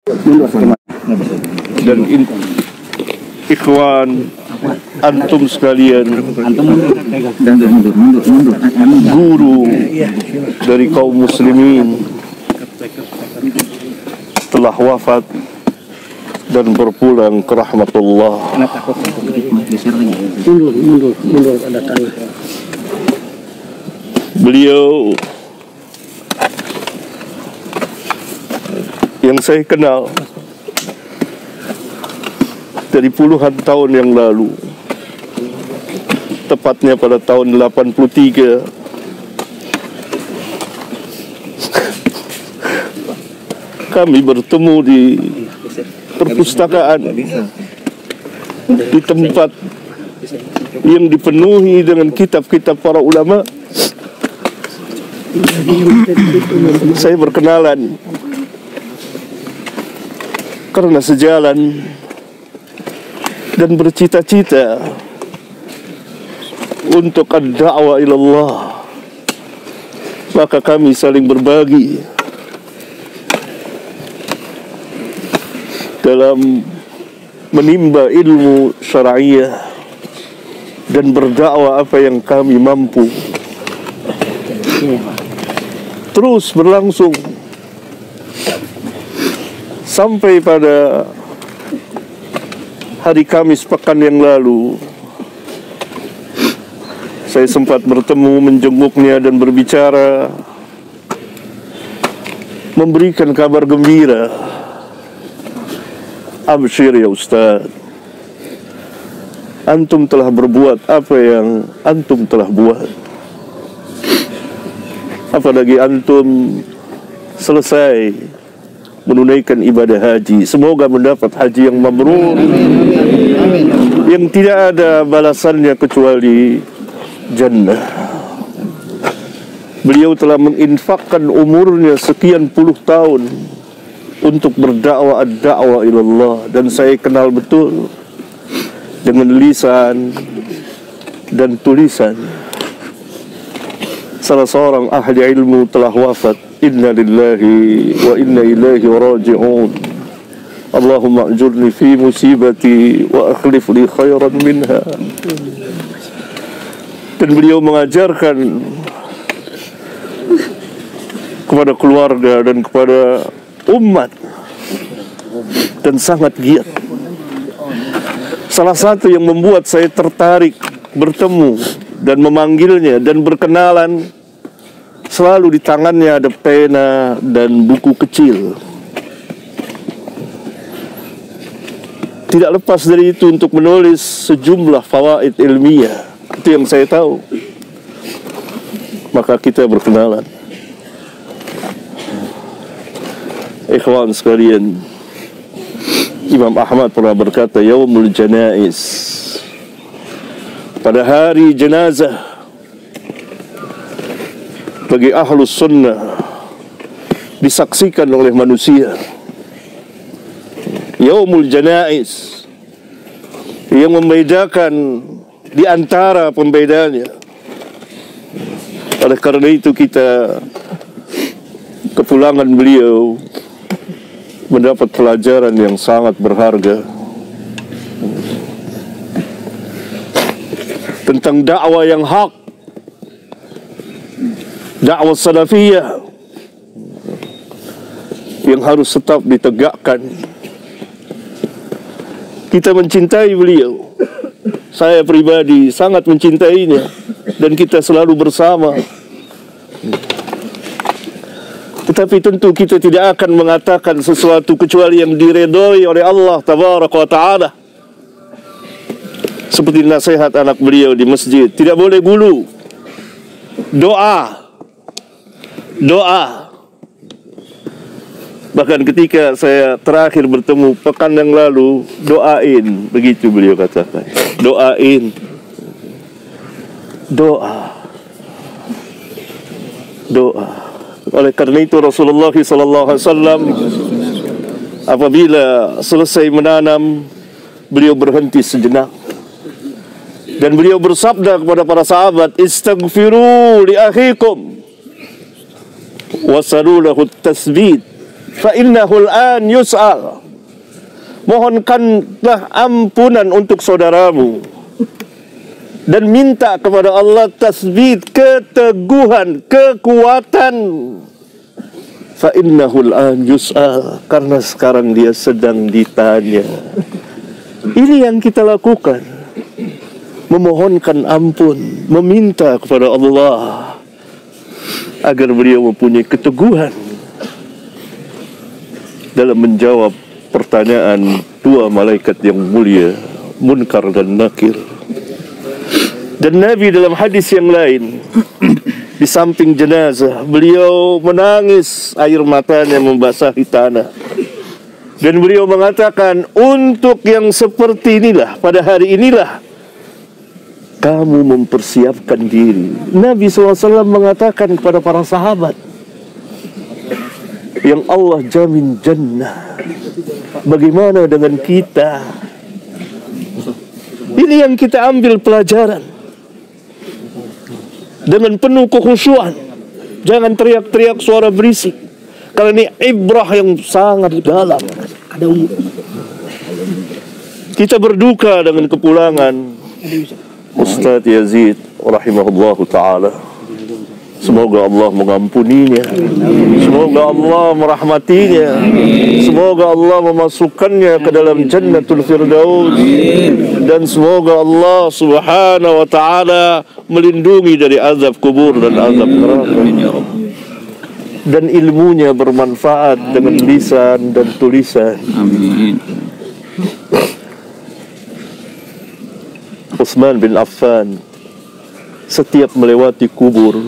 dan ikhwan antum sekalian, guru dari kaum muslimin telah wafat dan berpulang ke rahmatullah. Beliau yang saya kenal dari puluhan tahun yang lalu, tepatnya pada tahun 83, kami bertemu di perpustakaan, di tempat yang dipenuhi dengan kitab-kitab para ulama. Saya berkenalan karena sejalan dan bercita-cita untuk ad-da'wah ilallah, maka kami saling berbagi dalam menimba ilmu syar'iyah dan berdakwah apa yang kami mampu. Terus berlangsung sampai pada hari Kamis pekan yang lalu, saya sempat bertemu, menjenguknya dan berbicara, memberikan kabar gembira. Absyir ya Ustaz, antum telah berbuat apa yang antum telah buat. Apalagi antum selesai menunaikan ibadah haji. Semoga mendapat haji yang mabrur, yang tidak ada balasannya kecuali jannah. Beliau telah menginfakkan umurnya sekian puluh tahun untuk berdakwah ad-da'wah ilallah, dan saya kenal betul dengan lisan dan tulisan. Salah seorang ahli ilmu telah wafat. Inna lillahi wa inna ilaihi raji'un. Allahumma ajurni fi musibati wa akhlif li khairan minha. Dan beliau mengajarkan kepada keluarga dan kepada umat, dan sangat giat. Salah satu yang membuat saya tertarik bertemu dan memanggilnya dan berkenalan, selalu di tangannya ada pena dan buku kecil. Tidak lepas dari itu untuk menulis sejumlah fawaid ilmiah. Itu yang saya tahu. Maka kita berkenalan. Ikhwan sekalian, Imam Ahmad pernah berkata, Yaumul Janaiz, pada hari jenazah bagi ahlus sunnah disaksikan oleh manusia. Yaumul Janaiz yang membedakan di antara pembedanya. Oleh karena itu kita kepulangan beliau mendapat pelajaran yang sangat berharga tentang dakwah yang hak, dakwah salafiyah yang harus tetap ditegakkan. Kita mencintai beliau, saya pribadi sangat mencintainya, dan kita selalu bersama. Tetapi tentu kita tidak akan mengatakan sesuatu kecuali yang diredoi oleh Allah Tabaraka wa Ta'ala. Seperti nasihat anak beliau di masjid, tidak boleh gulu. Doa. Bahkan ketika saya terakhir bertemu pekan yang lalu, doain, begitu beliau katakan. Doain. Doa. Oleh karena itu Rasulullah SAW apabila selesai menanam, beliau berhenti sejenak dan beliau bersabda kepada para sahabat, istaghfiru li akhikum wasalu lahu at-tasbit fa innahu al-an yus'al. Mohonkanlah ampunan untuk saudaramu dan minta kepada Allah tasbit, keteguhan, kekuatan. Fa innahu al-an yus'al, karena sekarang dia sedang ditanya. Ini yang kita lakukan, memohonkan ampun, meminta kepada Allah agar beliau mempunyai keteguhan dalam menjawab pertanyaan dua malaikat yang mulia, Munkar dan Nakir. Dan Nabi dalam hadis yang lain, di samping jenazah, beliau menangis, air matanya membasahi tanah. Dan beliau mengatakan, untuk yang seperti inilah, pada hari inilah kamu mempersiapkan diri. Nabi SAW mengatakan kepada para sahabat, yang Allah jamin jannah, bagaimana dengan kita? Ini yang kita ambil pelajaran dengan penuh kekhusyuan. Jangan teriak-teriak suara berisik, karena ini ibrah yang sangat dalam. Kita berduka dengan kepulangan Ustaz Yazid rahimahullahu ta'ala. Semoga Allah mengampuninya, semoga Allah merahmatinya, semoga Allah memasukkannya ke dalam Jannatul Firdaus, dan semoga Allah subhanahu wa ta'ala melindungi dari azab kubur dan azab neraka, dan ilmunya bermanfaat dengan lisan dan tulisan. Amin. Utsman bin Affan setiap melewati kubur,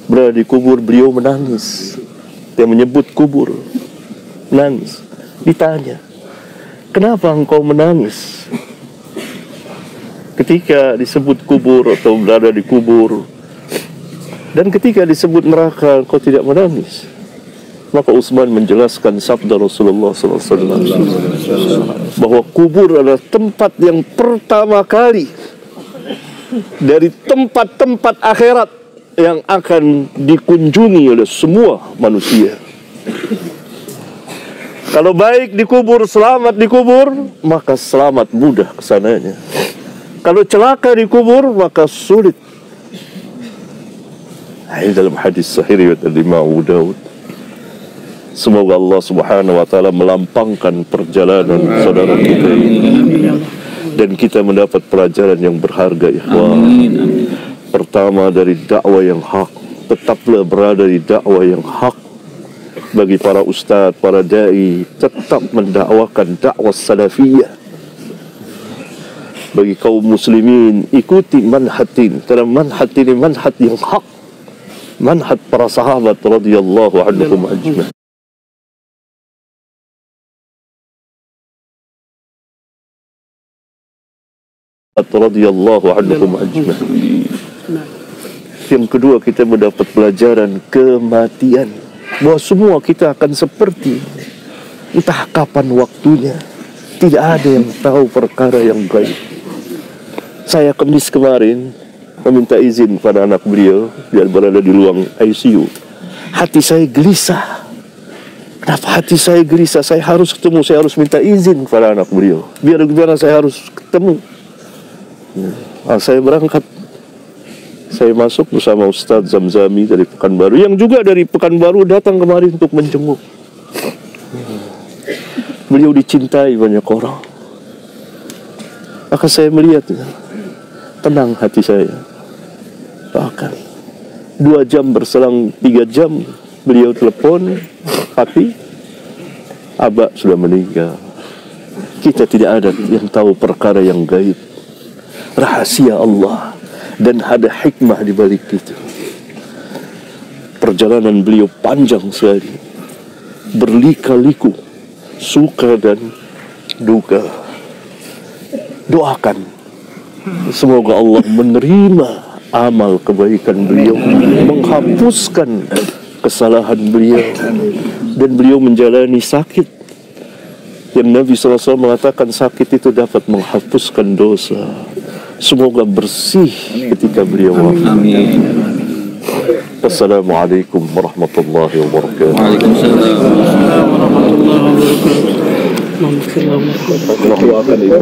berada di kubur, beliau menangis. Dia menyebut kubur, nangis. Ditanya, kenapa engkau menangis ketika disebut kubur atau berada di kubur, dan ketika disebut neraka engkau tidak menangis? Maka Utsman menjelaskan sabda Rasulullah SAW bahwa kubur adalah tempat yang pertama kali dari tempat-tempat akhirat yang akan dikunjungi oleh semua manusia. Kalau baik di kubur, selamat di kubur, maka selamat mudah kesananya. Kalau celaka di kubur, maka sulit. Ini dalam hadis sahih riwayat Imam Abu Daud. Semoga Allah subhanahu wa ta'ala melampangkan perjalanan saudara kita ini, dan kita mendapat pelajaran yang berharga, ikhwan. Pertama, dari dakwah yang hak. Tetaplah berada di dakwah yang hak. Bagi para ustaz, para da'i, tetap mendakwakan dakwah salafiyah. Bagi kaum muslimin, ikuti manhatin, karena manhat ini manhat yang hak, manhat para sahabat radhiyallahu anhum ajma'in. Radhiyallahu anhum ajma'in. Yang kedua, kita mendapat pelajaran kematian, bahwa semua kita akan seperti, entah kapan waktunya. Tidak ada yang tahu perkara yang gaib. Saya Kamis kemarin meminta izin pada anak beliau, dia berada di ruang ICU. Hati saya gelisah. Kenapa hati saya gelisah? Saya harus ketemu, saya harus minta izin kepada anak beliau. Biar gimana saya harus ketemu. Saya berangkat. Saya masuk bersama Ustaz Zamzami dari Pekanbaru, yang juga dari Pekanbaru datang kemari untuk menjenguk. Beliau dicintai banyak orang. Maka saya melihat, tenang hati saya. Bahkan 2 jam berselang 3 jam, beliau telepon, Papi, Abah sudah meninggal. Kita tidak ada yang tahu perkara yang gaib, rahasia Allah, dan ada hikmah di balik itu. Perjalanan beliau panjang sekali, berlika-liku, suka dan duka. Doakan semoga Allah menerima amal kebaikan beliau, menghapuskan kesalahan beliau, dan beliau menjalani sakit yang Nabi SAW mengatakan sakit itu dapat menghapuskan dosa. Semoga bersih ketika beliau wafat. Amin. Assalamualaikum warahmatullahi wabarakatuh. Waalaikumsalam. Aku akan itu.